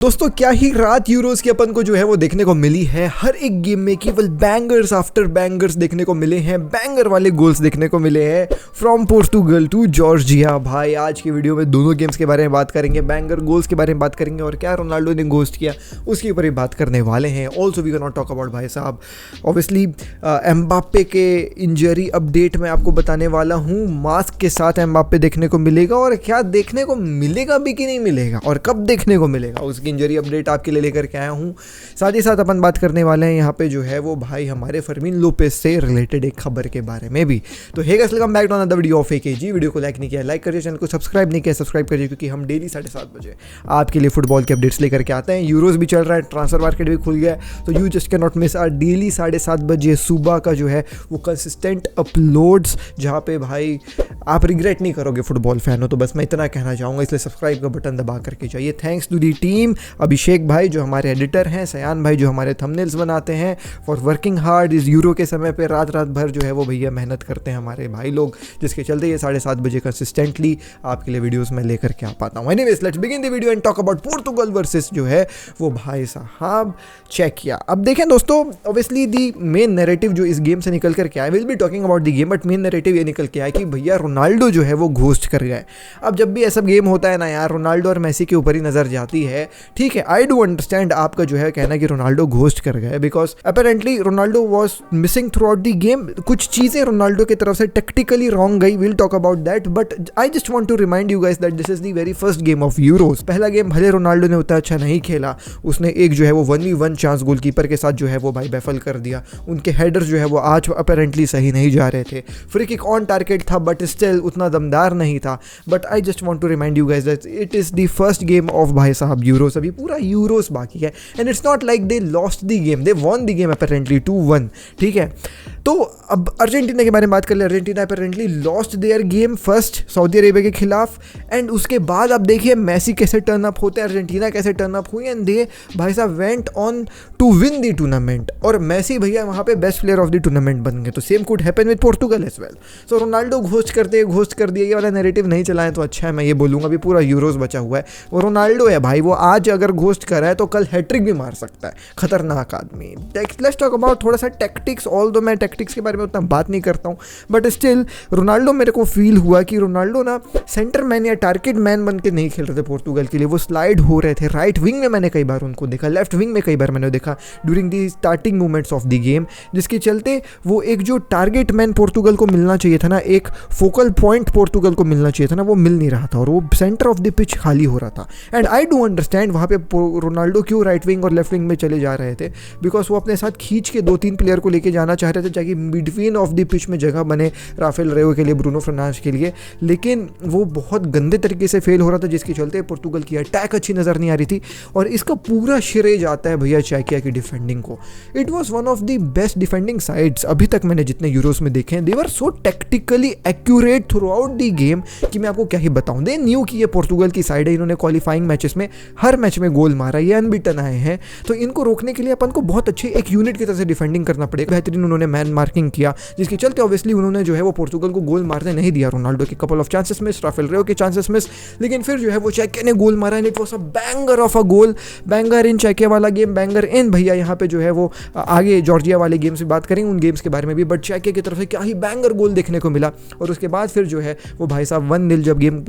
दोस्तों क्या ही रात यूरोस की अपन को जो है वो देखने को मिली है। हर एक गेम में केवल बैंगर्स आफ्टर बैंगर्स देखने को मिले हैं, बैंगर वाले गोल्स देखने को मिले हैं फ्रॉम पोर्टुगल टू जॉर्जिया। भाई आज की वीडियो में दोनों गेम्स के बारे में बात करेंगे, बैंगर गोल्स के बारे में बात करेंगे और क्या रोनाल्डो ने घोस्ट किया उसके ऊपर ही बात करने वाले हैं। Also we can not talk about भाई साहब ऑब्वियसली एम्बाप्पे के इंजरी अपडेट मैं आपको बताने वाला हूँ। मास्क के साथ एम्बाप्पे देखने को मिलेगा और क्या देखने को मिलेगा भी कि नहीं मिलेगा और कब देखने को मिलेगा उसकी इंजरी अपडेट आपके लिए लेकर के आया हूँ। साथ ही साथ अपन बात करने वाले हैं यहाँ पे जो है वो भाई हमारे फर्मीन लोपेस से रिलेटेड एक खबर के बारे में भी। तो hey guys welcome back to another video of AKG. Video को लाइक नहीं किया लाइक करिए, चैनल को सब्सक्राइब नहीं किया सब्सक्राइब करिए क्योंकि हम डेली 7:30 बजे आपके लिए फुटबॉल के अपडेट्स लेकर के आते हैं। यूरोज भी चल रहा है, ट्रांसफर मार्केट भी खुल गया है, तो you just can not miss our daily 7:30 बजे सुबह का जो है वो कंसिस्टेंट अपलोड्स, जहाँ पे भाई आप रिग्रेट नहीं करोगे फुटबॉल फैन हो। तो बस मैं इतना कहना चाहूँगा, इसलिए सब्सक्राइब का बटन दबा करके चाहिए। थैंक्स टू दी टीम, अभिषेक भाई जो हमारे एडिटर हैं, सयान भाई जो हमारे थंबनेल्स बनाते हैं, फॉर वर्किंग हार्ड इस यूरो के समय पे रात भर जो है वो भैया मेहनत करते हैं हमारे भाई लोग, जिसके चलते ये 7:30 बजे कंसिस्टेंटली आपके लिए वीडियोस में लेकर के आ पाता हूँ। Anyways let's begin the video and talk about Portugal versus जो है वो भाई साहब चेक किया। अब देखें दोस्तों, ऑब्वियसली दी मेन नैरेटिव जो इस गेम से निकल कर के आया, will be talking about the game, but main narrative ये निकल के आया कि भैया रोनाल्डो जो है वो घोस्ट कर गए। अब जब भी ऐसा गेम होता है ना यार, रोनाल्डो और मेसी के ऊपर ही नजर जाती है। ठीक है, आई डू अंडरस्टैंड आपका जो है कहना कि रोनाल्डो घोस्ट कर गए, because apparently Ronaldo was missing throughout the game. कुछ चीजें रोनाल्डो की तरफ से टेक्टिकली रॉन्ग गई, will talk about that, but I just want to remind you guys that this is the very first game of Euros. पहला game भले Ronaldo ने उतना अच्छा नहीं खेला, उसने एक जो है वो 1v1 चांस गोलकीपर के साथ जो है वो भाई बेफल कर दिया। उनके हेडर्स जो है वो आज अपेरेंटली सही नहीं जा रहे थे। फ्री किक ऑन टारगेट था बट स्टिल उतना दमदार नहीं था। But I just want to remind you guys that it is the first game of भाई साहब यूरोस। अभी पूरा यूरोस बाकी है and it's not like they lost the game, they won the game apparently 2-1। ठीक है, तो अब अर्जेंटीना के बारे में बात कर ले। Argentina apparently lost their game first Saudi Arabia के खिलाफ एंड उसके बाद अब देखिए मेसी कैसे टर्न अप होते हैं, अर्जेंटीना कैसे टर्न अप हुई एंड दे भाई साहब went on to win the tournament और मेसी भैया वहाँ पे best player of the tournament बन गए। तो same could happen with Portugal as well. So Ronaldo ghost कर दिया, ये वाला नैरेटिव नहीं चलाएं तो अच्छा है, मैं ये बोलूँगा। अभी पूरा यूरोस बचा हुआ है, वो रोनाल्डो है भाई, वो आज अगर घोस्ट कर रहा है तो कल हैट्रिक भी मार सकता है। खतरनाक आदमी। लेट्स टॉक अबाउट थोड़ा सा टैक्टिक्स, ऑल्दो मैं टैक्टिक्स के बारे में उतना बात नहीं करता हूँ, बट स्टिल रोनाल्डो मेरे को फील हुआ कि रोनाल्डो ना सेंटर मैन या टारगेट मैन बन के नहीं खेल रहे थे पोर्टुगल के लिए। वो स्लाइड हो रहे थे, राइट विंग में मैंने कई बार उनको देखा, लेफ्ट विंग में कई बार मैंने देखा during the starting movements of the game, जिसके चलते वो एक जो टारगेट मैन पोर्टुगल को मिलना चाहिए था ना, एक फोकल पॉइंट पोर्टुगल को मिलना चाहिए था ना, वो मिल नहीं रहा था और वो सेंटर ऑफ द पिच खाली हो रहा था। एंड आई डू अंडरस्टैंड वहाँ पे रोनाल्डो क्यों राइट विंग और लेफ्ट विंग में चले जा रहे थे, बिकॉज वो अपने साथ खींच के 2-3 प्लेयर को लेके जाना चाह रहे थे ताकि मिडफील्ड ऑफ द पिच में जगह बने राफेल रेओ के लिए, ब्रूनो फर्नांडिस के लिए, लेकिन वो बहुत गंदे तरीके से फेल हो रहा था, जिसके चलते पोर्टुगल की अटैक अच्छी नज़र नहीं आ रही थी। और इसका पूरा श्रेय जाता है भैया चेकिया की डिफेंडिंग को। It was one of the best defending sides अभी तक मैंने जितने यूरोस में देखे हैं। They were so tactically accurate throughout the game कि मैं आपको क्या ही बताऊं। दे न्यू कि ये पोर्टुगल की साइड है, इन्होंने क्वालिफाइंग मैचेस में हर मैच में गोल मारा, ये अनबीटन आए हैं, तो इनको रोकने के लिए अपन को बहुत अच्छे एक यूनिट की तरह से डिफेंडिंग करना पड़ेगा। बेहतरीन उन्होंने मैन मार्किंग किया, जिसके चलते ऑब्वियसली उन्होंने जो है वो पोर्टुगल को गोल मारने नहीं दिया। रोनाल्डो के couple of chances miss, Rafael Leao के चांसेस मिस, लेकिन फिर जो है वो चेकिया ने गोल मारा and it was a banger of a goal. Banger इन चेकिया वाला गेम, बैंगर इन भैया यहाँ पे जो है वो आगे जॉर्जिया वाले गेम से बात करेंगे, उन गेम्स के बारे में भी, बट चेकिया की तरफ से क्या ही बैंगर गोल देखने को मिला। और उसके बाद फिर जो है वो भाई साहब 1-0 जब गेम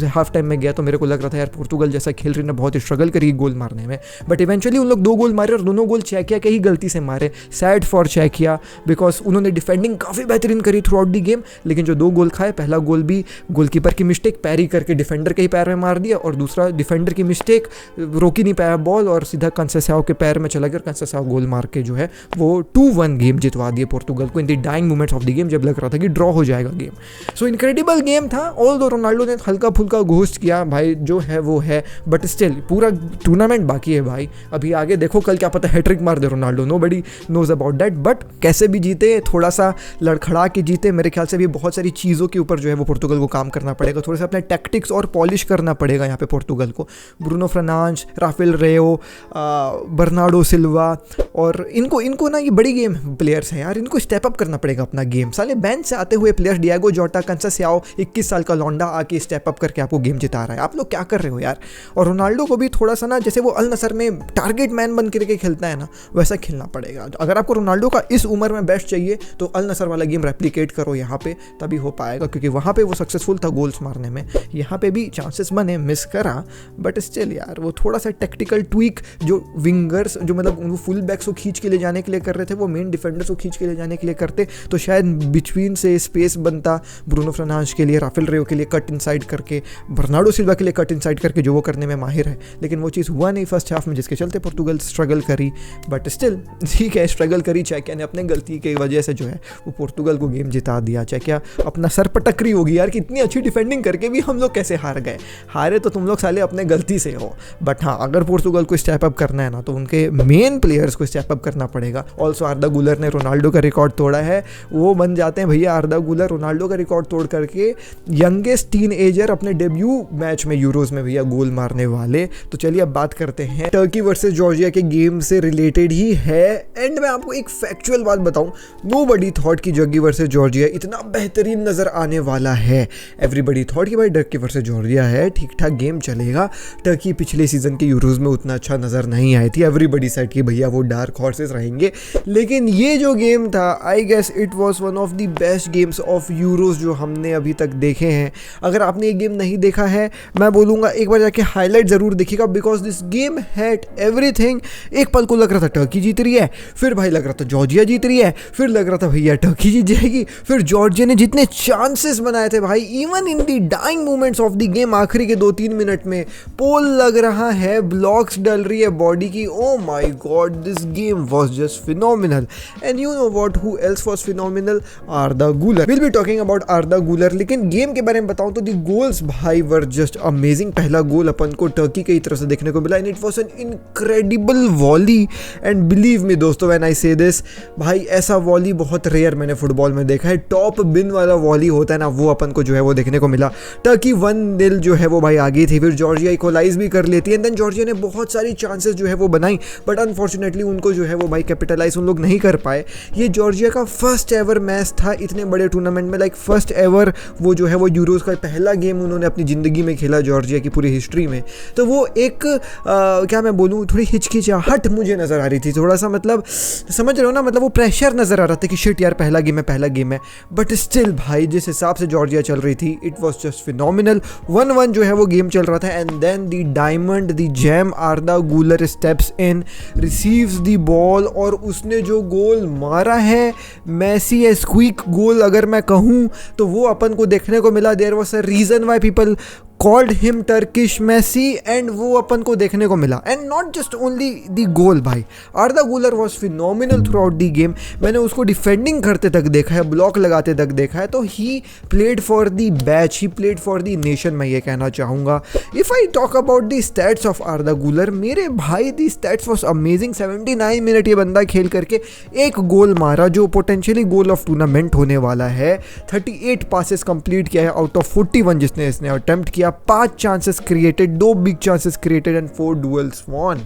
हाफ टाइम में गया तो मेरे को लग रहा था यार पोर्टुगल जैसा खेल रही ना बहुत स्ट्रगल करेगी गोल मारने में, बट इवेंचुअली उन लोग 2 गोल मारे और दोनों गोल चेकिया के ही गलती से मारे। सैड फॉर चेकिया, बिकॉज उन्होंने डिफेंडिंग काफ़ी बेहतरीन करी थ्रू आउट द गेम, लेकिन जो 2 गोल खाए, पहला गोल भी गोलकीपर की मिस्टेक, पैरी करके डिफेंडर के ही पैर में मार दिया, और दूसरा डिफेंडर की मिस्टेक, रोक ही नहीं पाया बॉल और सीधा कंसेसाओ के पैर में चला गया, कंसेसाओ गोल मार के जो है वो 2-1 गेम जितवा दिए पोर्टुगल को in the dying moments of the game, जब लग रहा था कि ड्रॉ हो जाएगा गेम। सो इनक्रेडिबल गेम था। ऑल्दो रोनाल्डो ने हल्का फुल्का घोस्ट किया भाई जो है वो है, बट स्टिल पूरा टूर्नामेंट बाकी है भाई। अभी आगे देखो, कल क्या पता हैट्रिक मार दे Ronaldo, nobody knows about that, but कैसे भी जीते जीते, थोड़ा सा लड़खड़ा के जीते। मेरे ख्याल से भी बहुत सारी चीज़ों के ऊपर जो है वो पोर्तुगल को काम करना पड़ेगा, थोड़ा सा अपने टैक्टिक्स और पॉलिश करना पड़ेगा यहाँ पे पोर्तुगल को। Bruno Fernandes, Rafael Leao, Bernardo Silva, और इनको ना ये बड़ी गेम प्लेयर्स हैं यार, इनको स्टेप अप करना पड़ेगा अपना गेम। साले बेंच से आते हुए प्लेयर्स डियागो जोटा, कंसेस्याओ, 21 साल का लौंडा आके स्टेप अप करके आपको गेम जिता रहा है। आप लोग क्या कर रहे हो यार? और रोनाल्डो को भी थोड़ा सा ना, जैसे वो अल नसर में टारगेट मैन बन करके खेलता है ना, वैसा खेलना पड़ेगा। अगर आपको रोनाल्डो का इस उम्र में बेस्ट चाहिए तो अल नसर वाला गेम रेप्लिकेट करो यहाँ पे, तभी हो पाएगा, क्योंकि वहाँ पे वो सक्सेसफुल था गोल्स मारने में। यहाँ पे भी चांसेस बने, मिस करा, बट स्टिल यार वो थोड़ा सा टेक्टिकल ट्वीक, जो विंगर्स जो मतलब फुल बैक्स को खींच के ले जाने के लिए कर रहे थे, वो मेन डिफेंडर्स को खींच के ले जाने के लिए करते तो शायद बिटवीन से स्पेस बनता ब्रूनो फर्नांडिस के लिए, राफेल रेओ के लिए कट इनसाइड करके, बर्नार्डो सिल्वा के लिए कट इनसाइड करके, जो वो करने में माहिर है। लेकिन वो चीज़ हुआ नहीं फर्स्ट हाफ में, जिसके चलते पोर्तुगल स्ट्रगल करी। बट स्टिल ठीक है, स्ट्रगल करी। चेकिया ने अपने गलती की वजह से जो है वो पोर्तुगल को गेम जिता दिया। चेकिया अपना सर पटक रही होगी यार कि इतनी अच्छी डिफेंडिंग करके भी हम लोग कैसे हार गए। हारे तो तुम लोग साले अपने गलती से हो। बट हाँ, अगर पोर्तुगल को स्टेप अप करना है ना, तो उनके मेन प्लेयर्स को स्टेप अप करना पड़ेगा। ऑल्सो आर्दा गुलर ने रोनाल्डो का रिकॉर्ड तोड़ा है, वो बन जाते हैं भैया आर्दा गुलर रोनाल्डो का रिकॉर्ड तोड़ करके यंगेस्ट टीनएजर अपने डेब्यू मैच में यूरोज में भैया गोल मारने वाले। तो चलिए अब बात करते हैं टर्की वर्सेस जॉर्जिया के गेम से रिलेटेड ही है। एंड मैं आपको एक फैक्चुअल बात बताऊं, नोबडी थॉट कि टर्की वर्सेस जॉर्जिया इतना बेहतरीन नजर आने वाला है। एवरीबडी थॉट कि भाई टर्की वर्सेस जॉर्जिया है, ठीक ठाक गेम चलेगा। टर्की पिछले सीजन के यूरोज में उतना अच्छा नजर नहीं आई थी, एवरीबडी सेड कि भैया वो डार्क हॉर्सेस रहेंगे। लेकिन ये जो गेम था, I guess it was one of the best games of Euros जो हमने अभी तक देखे हैं। अगर आपने ये गेम नहीं देखा है, मैं बोलूँगा एक बार जाके हाईलाइट ज़रूर देखिएगा, because this game had everything. एक पल को लग रहा था टर्की जीत रही है, फिर भाई लग रहा था जॉर्जिया जीत रही है, फिर लग रहा था भैया टर्की जीत जाएगी, फिर जॉर्जिया ने जितने चांसेस बनाए थे भाई, even in the dying moments of the game, आखिरी के 2-3 मिनट में पोल लग रहा है, ब्लॉक्स डल रही है बॉडी की। Oh my god, this game was just phenomenal. And you know what, who else was phenomenal? Arda Guler. Will be talking about Arda Guler. लेकिन गेम के बारे में बताऊं तो दी गोल्स भाई वर जस्ट अमेजिंग। पहला गोल अपन को टर्की की तरफ से देखने को मिला, and it was an incredible volley. And believe me दोस्तों, व्हेन आई से दिस, भाई ऐसा वॉली बहुत रेयर मैंने फुटबॉल में देखा है। टॉप बिन वाला वॉली होता है ना, वो अपन को जो है वो देखने को मिला। टर्की 1-0 जो है वो भाई आगे थी, फिर जॉर्जिया इक्वलाइज भी कर लेती है। एंड देन जॉर्जिया ने बहुत सारी चांसेस जो है वो बनाई, बट अनफॉर्चुनेटली उनको जो है वो भाई कैपिटलाइज उन लोग नहीं कर पाए। ये जॉर्जिया का फर्स्ट एवर मैच था इतने बड़े टूर्नामेंट में, लाइक फर्स्ट एवर वो जो है वो यूरोज का पहला गेम उन्होंने अपनी ज़िंदगी में खेला जॉर्जिया की पूरी हिस्ट्री में। तो वो एक क्या मैं बोलूँ, थोड़ी हिचकिचाहट मुझे नज़र आ रही थी, थोड़ा सा मतलब समझ रहे हो ना, मतलब वो प्रेशर नज़र आ रहा था कि शिट यार पहला गेम है। बट स्टिल भाई जिस हिसाब से जॉर्जिया चल रही थी, इट वॉज जस्ट फिनोमिनल। 1-1 जो है वो गेम चल रहा था, and then the diamond the gem Arda Guler steps in, receives the ball, और उसने जो गोल मारा है, मैसी ए स्क्वीक गोल अगर मैं कहूँ तो वो अपन को देखने को मिला। There was a reason why people called him Turkish Messi, and वो अपन को देखने को मिला। And not just only the goal, भाई Arda Guler was phenomenal throughout the game. मैंने उसको डिफेंडिंग करते तक देखा है, ब्लॉक लगाते तक देखा है, तो he played for the batch, he played for the nation, मैं ये कहना चाहूँगा। If I talk about the stats of आर्दा गुलर, मेरे भाई the stats was amazing. 79 minute ये बंदा खेल करके एक गोल मारा, जो पोटेंशियली गोल ऑफ टूर्नामेंट होने वाला है। 38 पासेस कंप्लीट किया है आउट ऑफ 41 जिसने इसने अटेम्प्ट किया। 5 chances created, 2 big chances created and 4 duels won.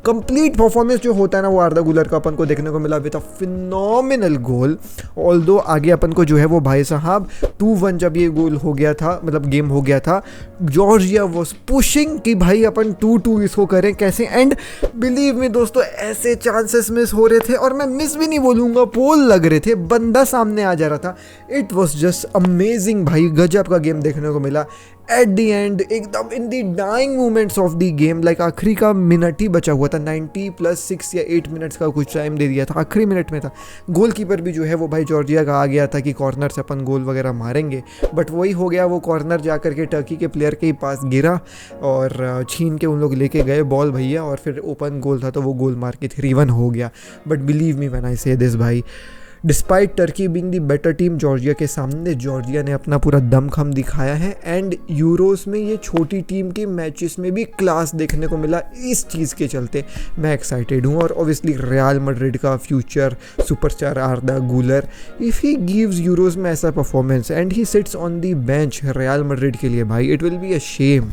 Complete performance जो होता है ना, वो आर्दा गुलर का अपन को देखने को मिला with a phenomenal goal. Although आगे अपन को जो है वो भाई साहब 2-1 जब ये गोल हो गया था, मतलब गेम हो गया था, जॉर्जिया वाज पुशिंग कि भाई अपन 2-2 इसको करें कैसे। एंड बिलीव मी दोस्तों, ऐसे चांसेस मिस हो रहे थे, और मैं मिस भी नहीं बोलूँगा, पोल लग रहे थे, बंदा सामने आ जा रहा था। इट वॉज जस्ट अमेजिंग भाई, गजब का गेम देखने को मिला। एट द एंड एकदम in the dying moments of the game, like आखिरी का मिनट ही बचा हुआ था, 90+6 या 8 मिनट्स का कुछ टाइम दे दिया था, आखिरी मिनट में था। गोलकीपर भी जो है वो भाई जॉर्जिया का आ गया था कि कॉर्नर से अपन गोल वगैरह मारेंगे, बट वही हो गया, वो कॉर्नर जा करके टर्की के प्लेयर के ही पास गिरा और छीन के उन लोग लेके गए बॉल भैया, और फिर ओपन गोल था तो वो गोल मार के 3-1 हो गया। But believe me when I से दिस भाई, despite Turkey being the better team Georgia के सामने जॉर्जिया ने अपना पूरा दमखम दिखाया है एंड यूरोस में ये छोटी टीम के मैचेस में भी क्लास देखने को मिला। इस चीज़ के चलते मैं एक्साइटेड हूँ और ऑब्वियसली रियल मैड्रिड का future superstar Arda Guler, if he gives Euros में ऐसा performance and he sits on the bench Real Madrid के लिए भाई, it will be a shame.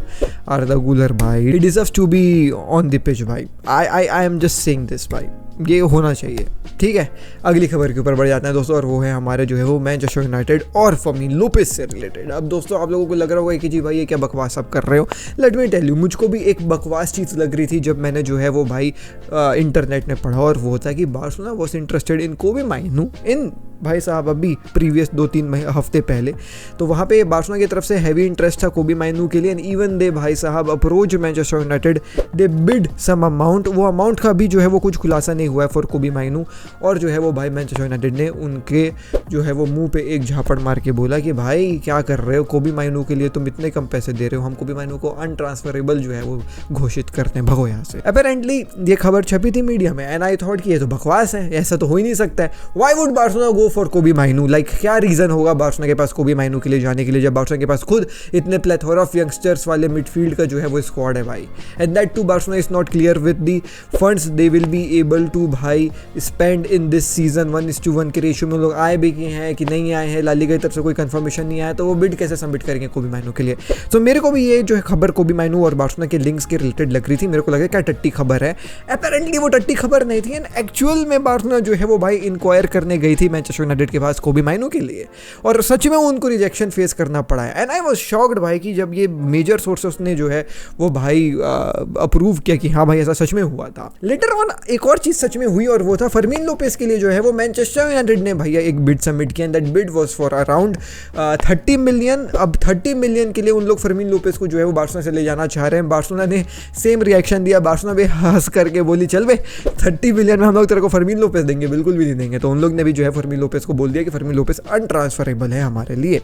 Arda Guler भाई, he deserves to be on the pitch भाई। I am just saying this भाई, ये होना चाहिए। ठीक है, अगली खबर के ऊपर बढ़ जाते हैं दोस्तों, और वो है हमारे जो है वो मैनचेस्टर यूनाइटेड और फर्मीन लोपेज से रिलेटेड। अब दोस्तों आप लोगों को लग रहा होगा कि जी भाई ये क्या बकवास आप कर रहे हो। लेट मी टेल यू, मुझको भी एक बकवास चीज़ लग रही थी जब मैंने जो है वो भाई इंटरनेट में पढ़ा, और वो था कि बार्सिलोना वाज इंटरेस्टेड इन कोबी माइनू इन भाई साहब अभी प्रीवियस 2-3 हफ्ते पहले। तो वहाँ पे बार्सिलोना की तरफ से हैवी इंटरेस्ट था कोबी माइनू के लिए एंड इवन दे भाई साहब अप्रोच मैनचेस्टर यूनाइटेड, दे बिड सम अमाउंट। वो अमाउंट का भी जो है वो कुछ खुलासा नहीं हुआ है फॉर कोबी माइनू, और जो है वो भाई मैनचेस्टर यूनाइटेड ने उनके जो है वो मुंह पे एक झापड़ मार के बोला कि भाई क्या कर रहे हो, कोबी माइनू के लिए तुम इतने कम पैसे दे रहे हो, हम कोबी माइनू को अनट्रांसफरेबल जो है वो घोषित करते हैं, भगो यहाँ से। अपेरेंटली ये खबर छपी थी मीडिया में एंड आई थॉट कि ये तो बकवास है, ऐसा तो हो ही नहीं सकता है। Why would Barcelona go for कोबी माइनू, लाइक क्या रीजन होगा बार्सिलोना के पास कोबी माइनू के लिए जाने के लिए, जब बार्सिलोना के पास खुद इतने प्लेथोरा ऑफ यंगस्टर्स वाले मिडफील्ड का जो है वो स्क्वाड है भाई। And that too Barcelona is not clear with the funds they will be able to भाई स्पेंड इन दिस सीजन। 1:1 के रेशियो में लोग आए भी कि हैं कि नहीं आए हैं, ला लीगा की तरफ से कोई कंफर्मेशन नहीं आया, तो वो बिड कैसे सबमिट करेंगे कोबी माइनू के लिए। तो मेरे को भी ये जो है खबर कोबी माइनू और बार्सिलोना के लिंक्स के रिलेटेड लग रही थी, मेरे को लगा क्या टट्टी खबर है। अपेरेंटली वो टट्टी खबर नहीं थी एंड एक्चुअल में बार्सिलोना जो है वो भाई इंक्वायर करने गई थी मैनचेस्टर यूनाइटेड के पास कोबी माइनू के लिए, और सच में उनको रिजेक्शन फेस करना पड़ा है। एंड आई वाज शॉक्ड भाई कि जब ये मेजर सोर्सेस ने जो है वो भाई अप्रूव किया कि हाँ भाई ऐसा सच में हुआ था। लेटर ऑन एक और चीज सच में हुई और वो था फर्मीन लोपेज के लिए जो है वो मैनचेस्टर यूनाइटेड ने भैया एक बिड सबमिट किया, that bid was for around 30 million. अब 30 मिलियन के लिए उन लोग फर्मीन लोपेज को जो है वो बार्सिलोना से ले जाना चाह रहे हैं। बार्सिलोना ने सेम रिएक्शन दिया, बार्सिलोना भी हंस करके बोली चल बे 30 मिलियन में हम लोग तेरे को फर्मीन लोपेज देंगे, बिल्कुल भी नहीं देंगे। तो उन लोग ने भी जो है फर्मीन लोपेज को बोल दिया कि फर्मीन लोपेज अनट्रांसफरेबल है हमारे लिए।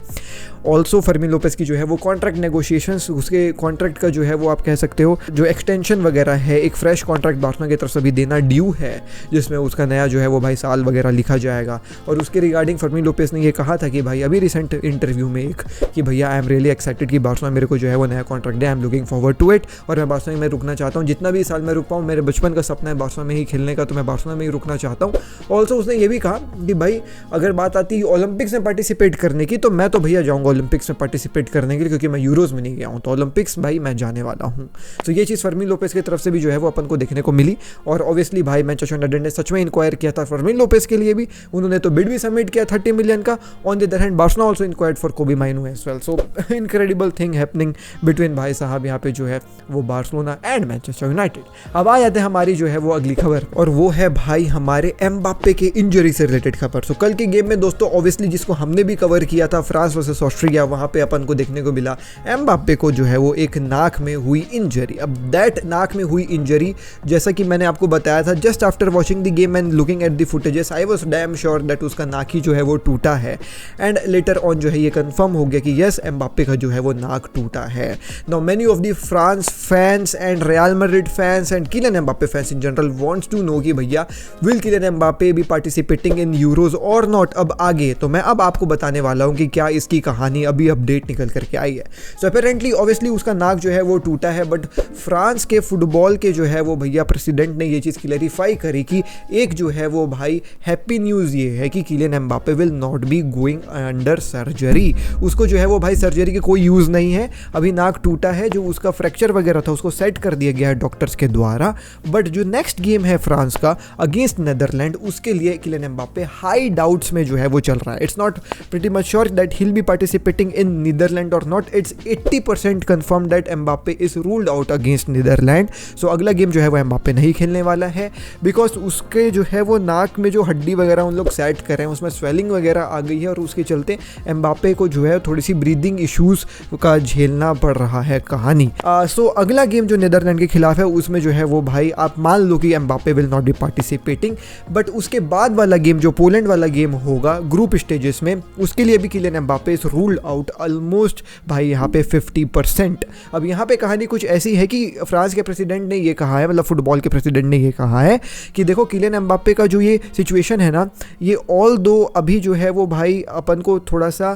ऑल्सो फर्मीन लोपेज की जो है वो कॉन्ट्रैक्ट नेगोशिएशंस, उसके कॉन्ट्रैक्ट का जो है वो आप कह सकते हो जो एक्सटेंशन वगैरह है, एक फ्रेश कॉन्ट्रैक्ट बार्सिलोना की तरफ से भी देना ड्यू है, जिसमें उसका नया जो है वो भाई साल वगैरह लिखा जाएगा। और उसके रिगार्डिंग फर्मीन लोपेज ने ये कहा था कि भाई अभी रिसेंट इंटरव्यू में एक कि भैया आई एम रियली एक्साइटेड कि बार्सिलोना मेरे को जो है वो नया कॉन्ट्रैक्ट दे, I am looking forward to it, और मैं बार्सिलोना में रुकना चाहता हूँ, जितना भी साल मैं रुक पाऊँ, मेरे बचपन का सपना है बार्सिलोना में ही खेलने का, तो मैं बार्सिलोना में ही रुकना चाहता हूँ। ऑल्सो उसने ये भी कहा कि भाई अगर बात आती है ओलंपिक्स में पार्टिसिपेट करने की, तो मैं तो भैया जाऊँगा ओलंपिक्स में पार्टिसिपेट करने के लिए, क्योंकि मैं यूरोज में नहीं गया हूँ, तो ओलंपिक्स भाई मैं जाने वाला हूँ। तो ये चीज़ फर्मीन लोपेज की तरफ से भी जो है वो अपन को देखने को मिली, और ऑब्वियसली भाई मैनचेस्टर यूनाइटेड ने सच में इंक्वायर किया था फर्मीन लोपेज के लिए भी, उन्होंने तो बिड भी सबमिट किया 30 मिलियन का। On the other hand Barcelona also inquired for कोबी माइनू एज वेल। सो इनक्रेडिबल थिंग हैपनिंग बिटवीन भाई साहब यहाँ पे जो है वो बार्सिलोना एंड मैनचेस्टर यूनाइटेड। अब आ जाते हैं हमारी जो है वो अगली खबर, और वो है भाई हमारे एम्बाप्पे के इंजरी से रिलेटेड खबर। सो कल के गेम में दोस्तों ऑब्वियसली जिसको हमने भी कवर किया था, फ्रांस वर्सेस ऑस्ट्रेलिया, वहाँ पे अपन को देखने को मिला एम्बाप्पे को जो है वो एक नाक में हुई इंजरी। अब दैट नाक में हुई इंजरी, जैसा कि मैंने आपको बताया था just after watching the game and looking at the footages, I was damn sure that उसका नाक ही जो है वो टूटा है। एंड लेटर ऑन जो है ये कंफर्म हो गया कि यस एम्बाप्पे का जो है वो नाक टूटा है। Now many of the France fans and Real Madrid fans and Kylian Mbappe fans in general wants to know कि भैया will Kylian Mbappe be participating in Euros और नॉट अब आगे। तो मैं अब आपको बताने वाला हूँ कि क्या इसकी कहानी अभी अपडेट निकल करके आई है। सो अपेरेंटली ऑब्वियसली उसका नाक जो है वो टूटा है, बट फ्रांस के फुटबॉल के जो है वो भैया प्रेसिडेंट ने ये चीज़ क्लैरिफाई करी कि एक जो है वो भाई हैप्पी न्यूज़ ये है कि Kylian Mbappe will not be going under surgery. उसको जो है वो भाई सर्जरी की कोई यूज़ नहीं है, अभी नाक टूटा है, जो उसका फ्रैक्चर वगैरह था उसको सेट कर दिया गया है डॉक्टर्स के द्वारा। बट जो नेक्स्ट गेम है फ्रांस का अगेंस्ट नेदरलैंड, उसके लिए किलियन एम्बाप्पे हाई डाउट्स में जो है वो चल रहा है। It's not pretty much sure that he will be participating in Netherland और not, it's 80% confirm that Mbappe is ruled out against Netherland. So अगला गेम जो है वो एम्बाप्पे नहीं खेलने वाला है, बिकॉज उसके जो है वो नाक में जो हड्डी वगैरह उन लोग सेट करें उसमें स्वेलिंग वगैरह आ गई है, और उसके चलते एम्बाप्पे को जो है थोड़ी सी ब्रीदिंग इश्यूज का झेलना पड़ रहा है कहानी। सो अगला गेम जो नीदरलैंड के खिलाफ है उसमें जो है वो भाई आप मान लो कि Mbappe will not be participating, but उसके बाद वाला गेम जो पोलैंड वाला वाला गेम होगा ग्रुप स्टेजेस में, उसके लिए भी Kylian Mbappe is ruled out almost भाई यहाँ पे 50%। अब यहाँ पे कहानी कुछ ऐसी है कि फ्रांस के प्रेसिडेंट ने ये कहा है, मतलब फुटबॉल के प्रेसिडेंट ने ये कहा है कि देखो किलियन एम्बापे का जो ये सिचुएशन है ना, ये ऑल दो अभी जो है वो भाई अपन को थोड़ा सा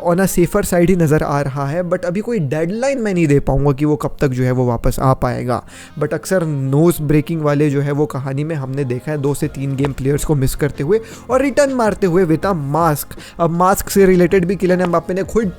ऑन अ सेफर साइड ही नज़र आ रहा है, बट अभी कोई डेडलाइन मैं नहीं दे पाऊंगा कि वो कब तक जो है वो वापस आ पाएगा। बट अक्सर नोज ब्रेकिंग वाले जो है वो कहानी में हमने देखा है 2 से 3 गेम प्लेयर्स को मिस करते हुए और रिटर्न मारते हुए विद अ मास्क। अब मास्क से रिलेटेड भी किलियन एम्बापे ने खुद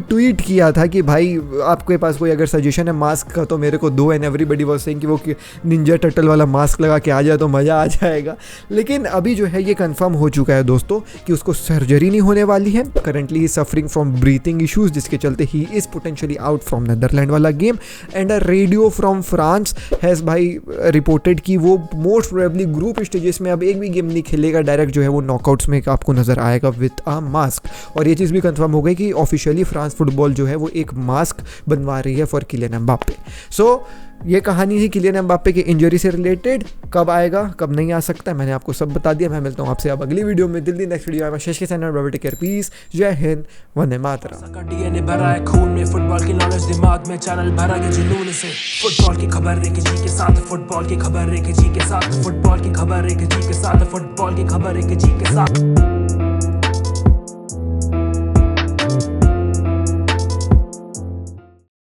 ट्वीट किया था कि भाई आपके पास कोई अगर सजेशन है मास्क का तो मेरे को दो, एंड एवरीबडी वाज सेइंग कि वो निंजा टर्टल वाला मास्क लगा के आ जाए तो मज़ा आ जाएगा। लेकिन अभी जो है ये कंफर्म हो चुका है दोस्तों कि उसको सर्जरी नहीं होने वाली है। Currently he suffering from breathing issues, जिसके चलते he is potentially out from Netherland वाला game. And a radio from France has भाई रिपोर्टेड कि वो मोस्ट प्रोबेबली ग्रुप स्टेजेस में अब एक भी गेम नहीं खेलेगा, डायरेक्ट जो है वो नॉकआउट्स में आपको नजर आएगा विद अ मास्क। और ये चीज़ भी कंफर्म हो गई कि ऑफिशियली फ्रांस फुटबॉल जो है वो एक मास्क बनवा रही है फॉर किलियन एम्बापे। सो ये कहानी है किलियन एम्बापे की इंजरी से रिलेटेड। कब आएगा कब नहीं आ सकता मैंने आपको सब बता दिया। मैं मिलता हूँ आपसे अब अगली वीडियो में, जल्दी नेक्स्ट वीडियो में। शेष के चैनल टेक केयर, पीस, जय हिंद, वंदे मातरम। डीएनए भरा है खून में, फुटबॉल की नॉलेज दिमाग में, चैनल भरा के जुनून से। फुटबॉल की खबर एक जी के साथ, फुटबॉल की खबर एक जी के साथ, फुटबॉल की खबर एक जी के साथ, फुटबॉल की खबर एक जी के साथ।